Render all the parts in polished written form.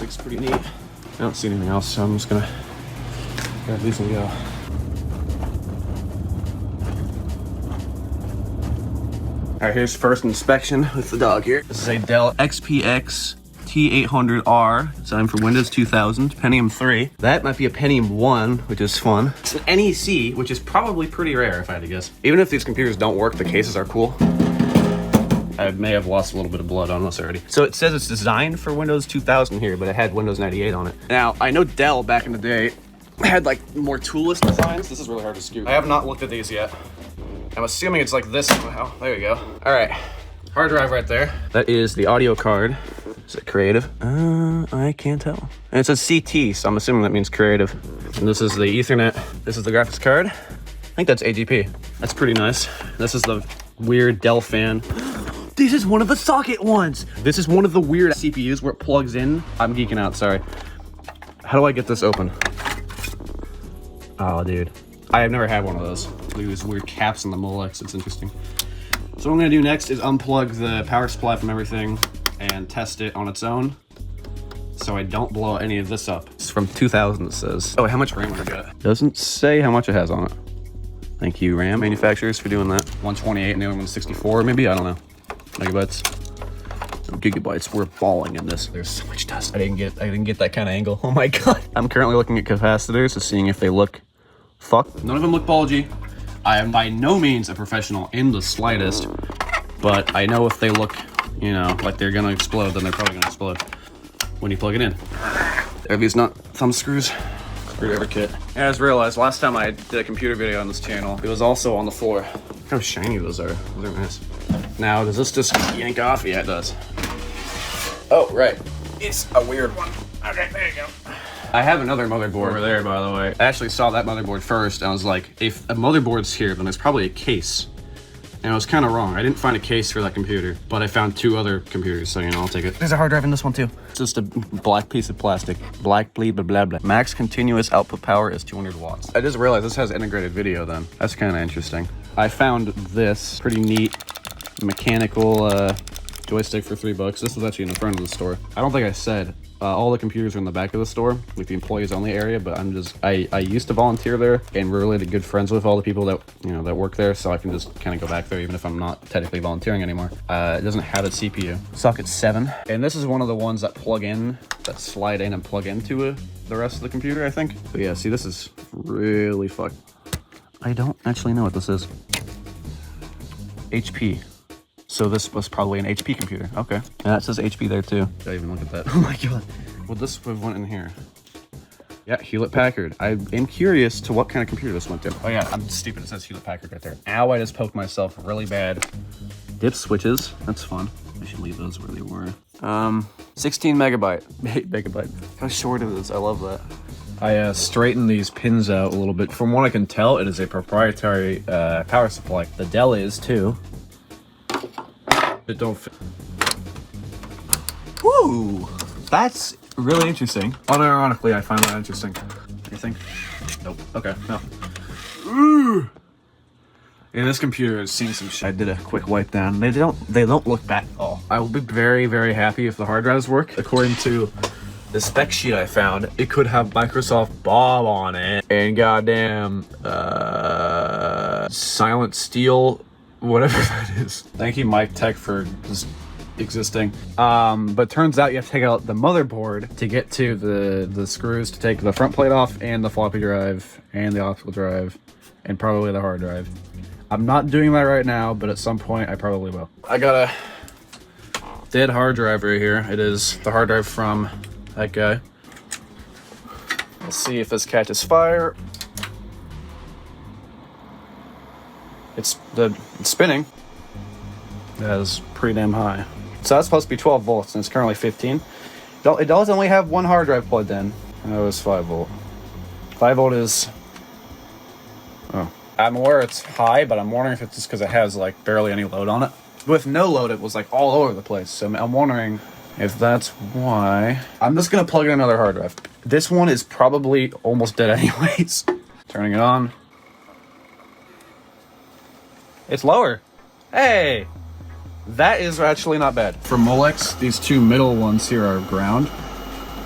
plastic's pretty neat. I don't see anything else, so I'm just gonna grab these and go. All right, here's first inspection with the dog here. This is a Dell XPX T800R, designed for Windows 2000, Pentium 3. That might be a Pentium 1, which is fun. It's an NEC, which is probably pretty rare if I had to guess. Even if these computers don't work, the cases are cool. I may have lost a little bit of blood on this already. So it says it's designed for Windows 2000 here, but it had Windows 98 on it. Now, I know Dell back in the day had like more toolless designs. This is really hard to scoot. I have not looked at these yet. I'm assuming it's like this somehow. There you go. All right, hard drive right there. That is the audio card. Is it creative? I can't tell. And it says CT, so I'm assuming that means creative. And this is the Ethernet. This is the graphics card. I think that's AGP. That's pretty nice. This is the weird Dell fan. This is one of the socket ones. This is one of the weird CPUs where it plugs in. I'm geeking out, sorry. How do I get this open? Oh, dude. I have never had one of those. Look at these weird caps on the Molex. It's interesting. So what I'm gonna do next is unplug the power supply from everything and test it on its own so I don't blow any of this up. It's from 2000, it says. Oh, how much RAM I got? Doesn't say how much it has on it. Thank you, RAM manufacturers, for doing that. 128 and the other one's 64, maybe? I don't know. Megabytes. No, gigabytes. We're falling in this. There's so much dust. I didn't get that kind of angle. Oh my god. I'm currently looking at capacitors to seeing if they look fucked. None of them look bulgy. I am by no means a professional in the slightest, but I know if they look, you know, like they're gonna explode, then they're probably gonna explode when you plug it in. Are these not thumb screws? Screwdriver kit. I just realized last time I did a computer video on this channel, it was also on the floor. Look how shiny those are. Those are nice. Now, does this just yank off? Yeah, it does. Oh, right. It's a weird one. Okay, there you go. I have another motherboard over there, by the way. I actually saw that motherboard first, and I was like, if a motherboard's here, then there's probably a case. And I was kind of wrong. I didn't find a case for that computer, but I found two other computers, so, you know, I'll take it. There's a hard drive in this one, too. It's just a black piece of plastic. Black, blah, blah, blah, blah. Max continuous output power is 200 watts. I just realized this has integrated video, then. That's kind of interesting. I found this pretty neat mechanical joystick for $3. This was actually in the front of the store. I don't think I said all the computers are in the back of the store, like the employees only area, but I used to volunteer there and we're really good friends with all the people that, you know, that work there, so I can just kind of go back there even if I'm not technically volunteering anymore. It doesn't have a CPU. Socket 7. And this is one of the ones that plug in, that slide in and plug into the rest of the computer, I think. So yeah, see, this is really fucked. I don't actually know what this is. HP. So this was probably an HP computer. Okay. Yeah, it says HP there too. Did I even look at that? Oh my god. Well, this would have went in here. Yeah, Hewlett-Packard. I am curious to what kind of computer this went to. Oh yeah, I'm stupid. It says Hewlett-Packard right there. Ow, I just poked myself really bad. Dip switches. That's fun. I should leave those where they were. 16 megabyte. 8 megabyte. How short it is. I love that. I straightened these pins out a little bit. From what I can tell, it is a proprietary power supply. The Dell is too. It don't fit. Woo! That's really interesting. Unironically, I find that interesting. You think? Nope. Okay, no. Ooh! Yeah, this computer has seen some shit. I did a quick wipe down. They don't look bad at all. I will be very, very happy if the hard drives work. According to the spec sheet I found, it could have Microsoft Bob on it and goddamn Silent Steel, whatever that is. Thank you, Mike Tech, for just existing. But turns out you have to take out the motherboard to get to the screws to take the front plate off, and the floppy drive, and the optical drive, and probably the hard drive. I'm not doing that right now, but at some point I probably will. I got a dead hard drive right here. It is the hard drive from that guy. Let's see if this catches fire. It's spinning. That is pretty damn high. So that's supposed to be 12 volts, and it's currently 15. It does only have one hard drive plugged in. That was 5 volt. 5 volt is... Oh. I'm aware it's high, but I'm wondering if it's just because it has like barely any load on it. With no load, it was like all over the place. So I'm wondering if that's why. I'm just gonna plug in another hard drive. This one is probably almost dead anyways. Turning it on. It's lower. Hey! That is actually not bad. For Molex, these two middle ones here are ground.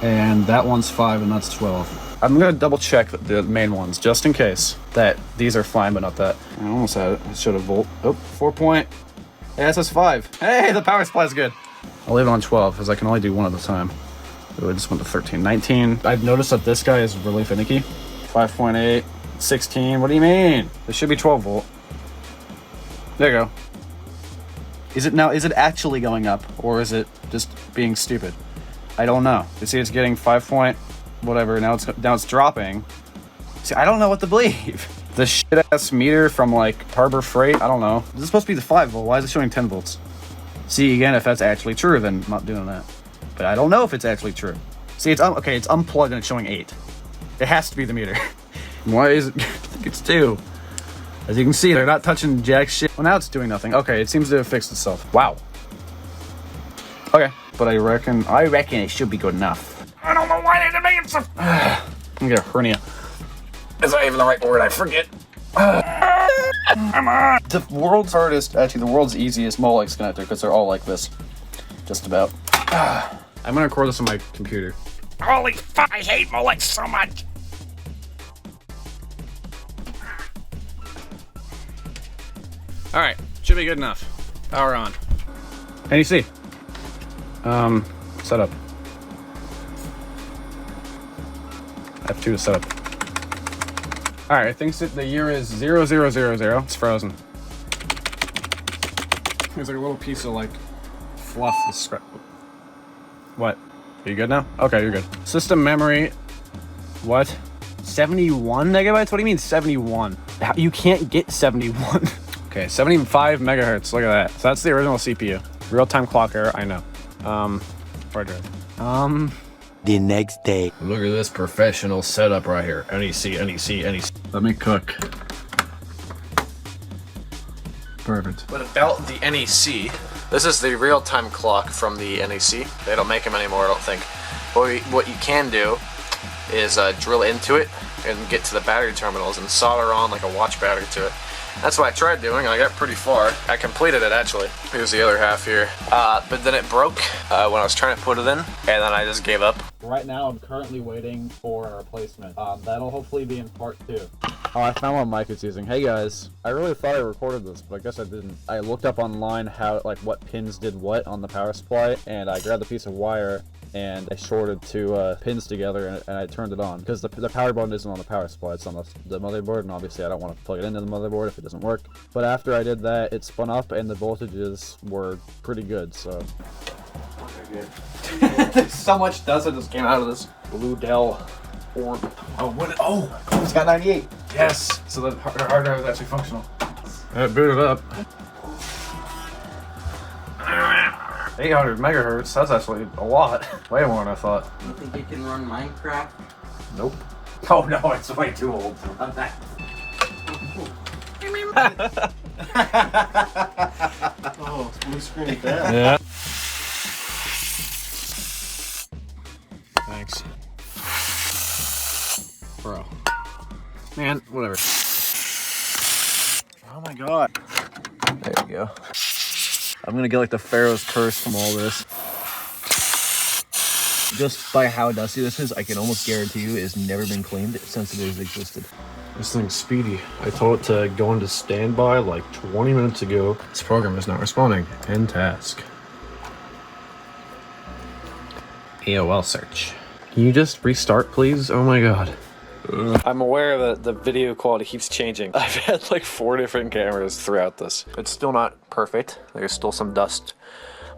And that one's 5 and that's 12. I'm gonna double check the main ones just in case that these are fine but not that. I almost had it. I should have volt. Oh, 4 point. Yeah, it says 5. Hey, the power supply is good. I'll leave it on 12 because I can only do one at a time. So I just went to 13. 19. I've noticed that this guy is really finicky. 5.8. 16. What do you mean? This should be 12 volt. There you go. Is it actually going up or is it just being stupid? I don't know. You see, it's getting 5 point whatever. Now it's dropping. See, I don't know what to believe. The shit ass meter from like Harbor Freight. I don't know. This is supposed to be the 5 volt. Why is it showing 10 volts? See, again, if that's actually true, then I'm not doing that. But I don't know if it's actually true. See, it's okay. It's unplugged and it's showing 8. It has to be the meter. Why is it? I think it's 2. As you can see, they're not touching jack shit. Well, now it's doing nothing. Okay, it seems to have fixed itself. Wow. Okay, but I reckon it should be good enough. I don't know why they didn't make it so. I'm gonna get a hernia. Is that even the right word? I forget. Come on. The world's hardest, actually, the world's easiest Molex connector because they're all like this, just about. I'm gonna record this on my computer. Holy fuck! I hate Molex so much. All right, should be good enough. Power on. NEC. Set up. F2 to set up. All right, I think the year is 0000. It's frozen. There's like a little piece of like fluff. What? Are you good now? Okay, you're good. System memory. What? 71 megabytes? What do you mean 71? You can't get 71. Okay, 75 megahertz. Look at that. So that's the original CPU. Real-time clock error. I know. Hard drive. The next day. Look at this professional setup right here. NEC. Let me cook. Perfect. But about the NEC, this is the real-time clock from the NEC. They don't make them anymore, I don't think. But what you can do is drill into it and get to the battery terminals and solder on like a watch battery to it. That's what I tried doing. I got pretty far. I completed it actually. Here's the other half here. But then it broke when I was trying to put it in, and then I just gave up. Right now, I'm currently waiting for a replacement. That'll hopefully be in part 2. Oh, I found what mic it's using. Hey guys, I really thought I recorded this, but I guess I didn't. I looked up online how, like, what pins did what on the power supply, and I grabbed a piece of wire and I shorted 2 pins together and I turned it on because the power button isn't on the power supply, it's on the motherboard, and obviously I don't want to plug it into the motherboard if it doesn't work. But after I did that, it spun up and the voltages were pretty good, so. So much dust that just came out of this blue Dell orb. Oh, what? Oh, it's got 98. Yes. So the hard drive is actually functional. It booted up. 800 megahertz. That's actually a lot. Way more than I thought. You think you can run Minecraft? Nope. Oh no, it's way too old. Love that. Oh, blue screen is bad. Yeah. Thanks. Bro. Man, whatever. Oh my god. There we go. I'm gonna get like the Pharaoh's curse from all this. Just by how dusty this is, I can almost guarantee you it's never been cleaned since it has existed. This thing's speedy. I told it to go into standby like 20 minutes ago. This program is not responding. End task. AOL search. Can you just restart, please? Oh my god. I'm aware that the video quality keeps changing. I've had like 4 different cameras throughout this. It's still not perfect. There's still some dust,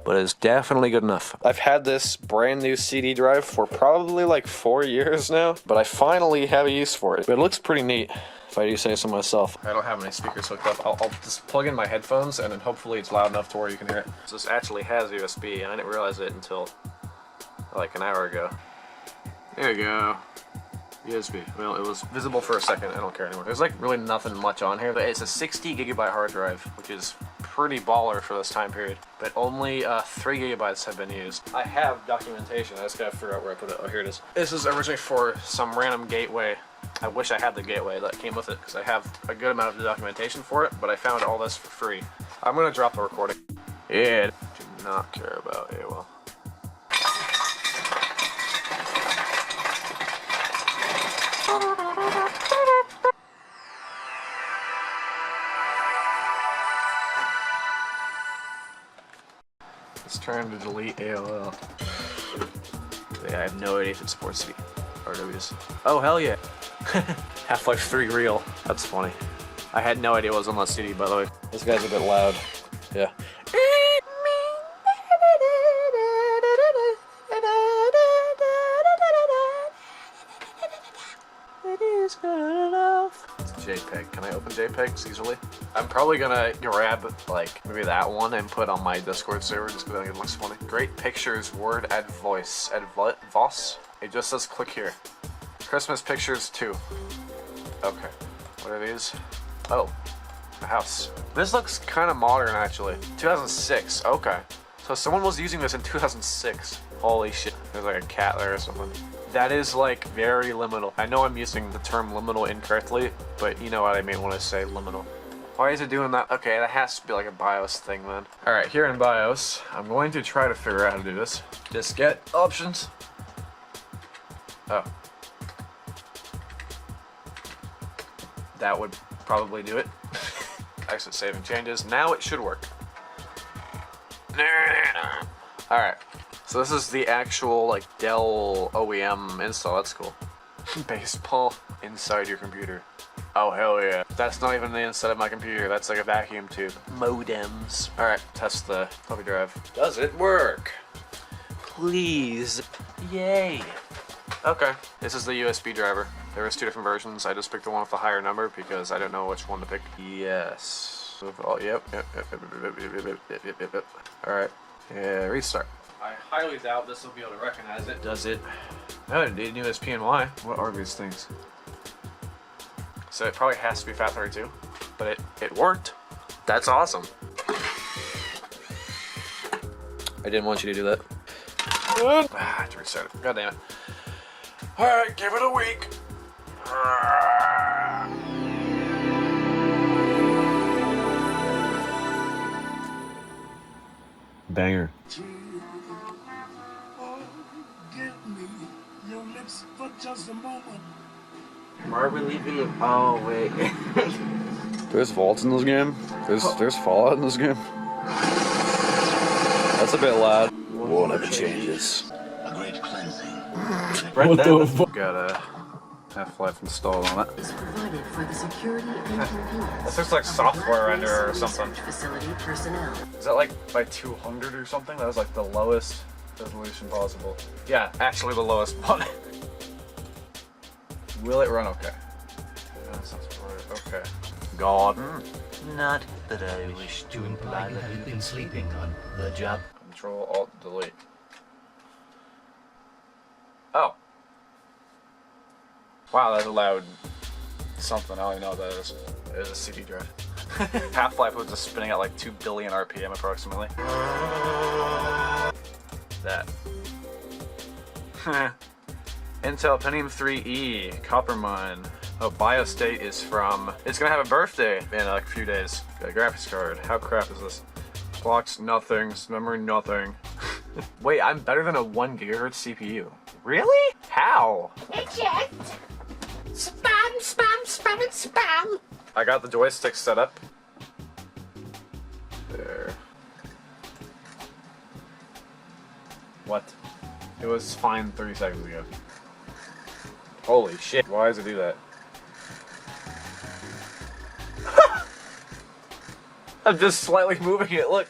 but it's definitely good enough. I've had this brand new CD drive for probably like 4 years now, but I finally have a use for it. But it looks pretty neat, if I do say so myself. I don't have any speakers hooked up. I'll just plug in my headphones and then hopefully it's loud enough to where you can hear it. So this actually has USB and I didn't realize it until like an hour ago. There you go. USB. Well, it was visible for a second. I don't care anymore. There's like really nothing much on here. It's a 60 gigabyte hard drive, which is pretty baller for this time period. But only 3 gigabytes have been used. I have documentation. I just gotta figure out where I put it. Oh, here it is. This is originally for some random gateway. I wish I had the gateway that came with it because I have a good amount of documentation for it, but I found all this for free. I'm gonna drop the recording. Yeah, do not care about AOL. It's trying to delete AOL. Yeah, I have no idea if it supports the RWs. Oh, hell yeah. Half-Life 3 real. That's funny. I had no idea what was on that CD, by the way. This guy's a bit loud. Yeah. It is good enough. It's a JPEG. Can I open JPEGs easily? I'm probably gonna grab, like, maybe that one and put on my Discord server just because I think it looks funny. Great pictures, word, add voice. Add voice? It just says click here. Christmas pictures 2. Okay. What are these? Oh. A house. This looks kind of modern, actually. 2006. Okay. So someone was using this in 2006. Holy shit. There's like a cat there or something. That is like very liminal. I know I'm using the term liminal incorrectly, but you know what I mean when I say liminal. Why is it doing that? Okay, that has to be like a BIOS thing, man. Alright, here in BIOS, I'm going to try to figure out how to do this. Just get options. Oh. That would probably do it. Exit saving changes. Now it should work. Alright. So this is the actual, like, Dell OEM install. That's cool. Baseball inside your computer. Oh, hell yeah. That's not even the inside of my computer. That's like a vacuum tube. Modems. Alright, test the floppy drive. Does it work? Please. Yay. Okay. This is the USB driver. There was 2 different versions. I just picked the one with the higher number because I don't know which one to pick. Yes. Yep. Alright. Yeah, restart. I highly doubt this will be able to recognize it. Does it? No, it did USB and Y. What are these things? So it probably has to be FAT32, but it worked. That's awesome. I didn't want you to do that. I had to restart it. God damn it. Alright, give it a week. Banger. Why are we leaving it? Oh, wait. There's vaults in this game. There's Fallout in this game. That's a bit loud. Won't ever changes. A great cleansing. What the fuck? Got a Half-Life installed on it. Is provided for the security and convenience. This looks like software render or something. Facility personnel. Is that like by 200 or something? That was like the lowest resolution possible. Yeah, actually the lowest one. Will it run okay? Okay. God. Not that I wish to imply that you've been sleeping on the job. Control Alt Delete. Oh. Wow, that allowed something. I don't even know what that is. It is a CD drive. Half-Life was just spinning at like 2 billion RPM approximately. That. Intel Pentium 3E, Copper Mine. Oh, BioState is from... It's gonna have a birthday in like a few days. Got a graphics card. How crap is this? Clocks, nothing. Memory, nothing. Wait, I'm better than a 1 GHz CPU. Really? How? Eject! Spam, spam, spam, and spam! I got the joystick set up. There. What? It was fine 30 seconds ago. Holy shit, why does it do that? I'm just slightly moving it, look.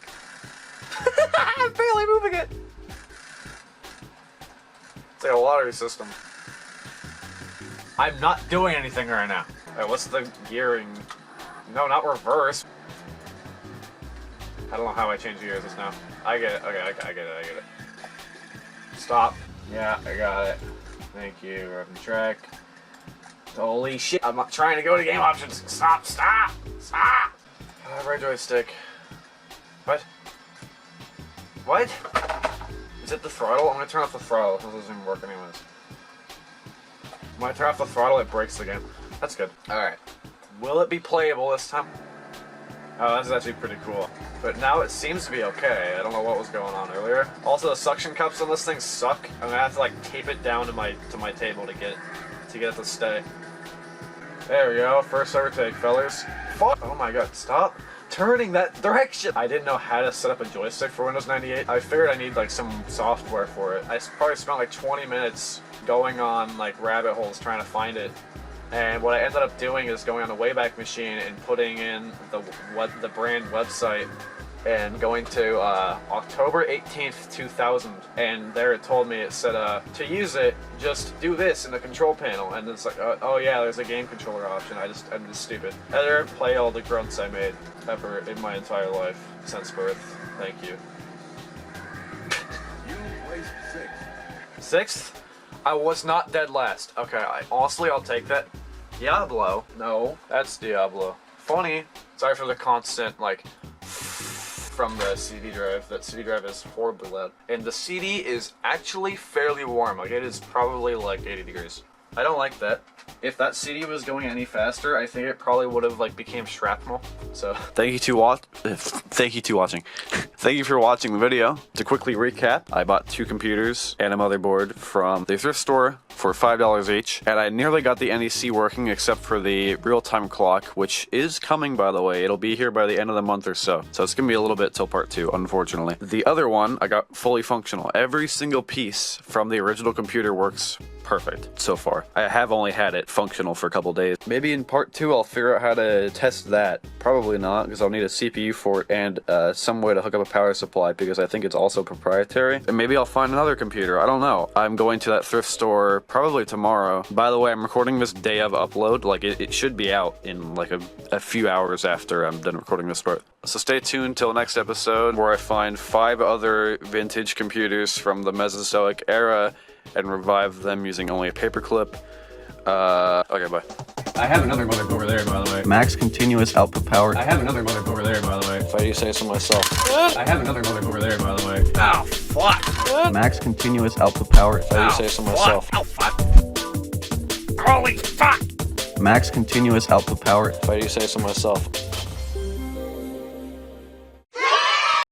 I'm barely moving it. It's like a lottery system. I'm not doing anything right now. Alright, what's the gearing? No, not reverse. I don't know how I change gears just now. I get it. Okay, I get it. Stop. Yeah, I got it. Thank you. We're on track. Holy shit. I'm not trying to go to game options. Stop. Right joystick. What? What? Is it the throttle? I'm gonna turn off the throttle. This doesn't even work anyways. When I turn off the throttle, it breaks the game. That's good. Alright. Will it be playable this time? Oh, that's actually pretty cool. But now it seems to be okay. I don't know what was going on earlier. Also, the suction cups on this thing suck. I'm gonna have to like tape it down to my table to get it to stay. There we go. First overtake, fellas. Fuck! Oh my god! Stop! turning that direction. I didn't know how to set up a joystick for Windows 98. I figured I need like some software for it. I probably spent like 20 minutes going on like rabbit holes trying to find it. And what I ended up doing is going on the Wayback Machine and putting in the brand website and going to October 18th, 2000, and there it told me, it said to use it, just do this in the control panel, and it's like, oh yeah, there's a game controller option. I'm just stupid. Heather, play all the grunts I made ever in my entire life since birth. Thank you. You placed 6th. 6th? I was not dead last. Okay, honestly, I'll take that. Diablo? No, that's Diablo. Funny. Sorry for the constant, like, from the CD drive. That CD drive is horribly loud. And the CD is actually fairly warm. Like, it is probably like 80 degrees. I don't like that. If that CD was going any faster, I think it probably would have like became shrapnel. So thank you for watching. Thank you for watching the video. To quickly recap, I bought 2 computers and a motherboard from the thrift store for $5 each, and I nearly got the NEC working except for the real-time clock, which is coming, by the way. It'll be here by the end of the month or so. So it's gonna be a little bit till part 2, unfortunately. The other one, I got fully functional. Every single piece from the original computer works perfect so far. I have only had it functional for a couple days. Maybe in part 2 I'll figure out how to test that. Probably not, because I'll need a CPU for it and some way to hook up a power supply, because I think it's also proprietary. And maybe I'll find another computer. I don't know. I'm going to that thrift store probably tomorrow. By the way, I'm recording this day of upload. Like, it should be out in like a few hours after I'm done recording this part. So stay tuned till the next episode, where I find 5 other vintage computers from the Mesozoic era and revive them using only a paperclip. Okay, bye. I have another motherboard over there, by the way. Max continuous output power. I have another motherboard over there, by the way. If I do say so myself. I have another motherboard over there, by the way. Oh, fuck! Max continuous output power. If I do say so myself. Oh, fuck! Holy fuck! Max continuous output power. If I do say so myself.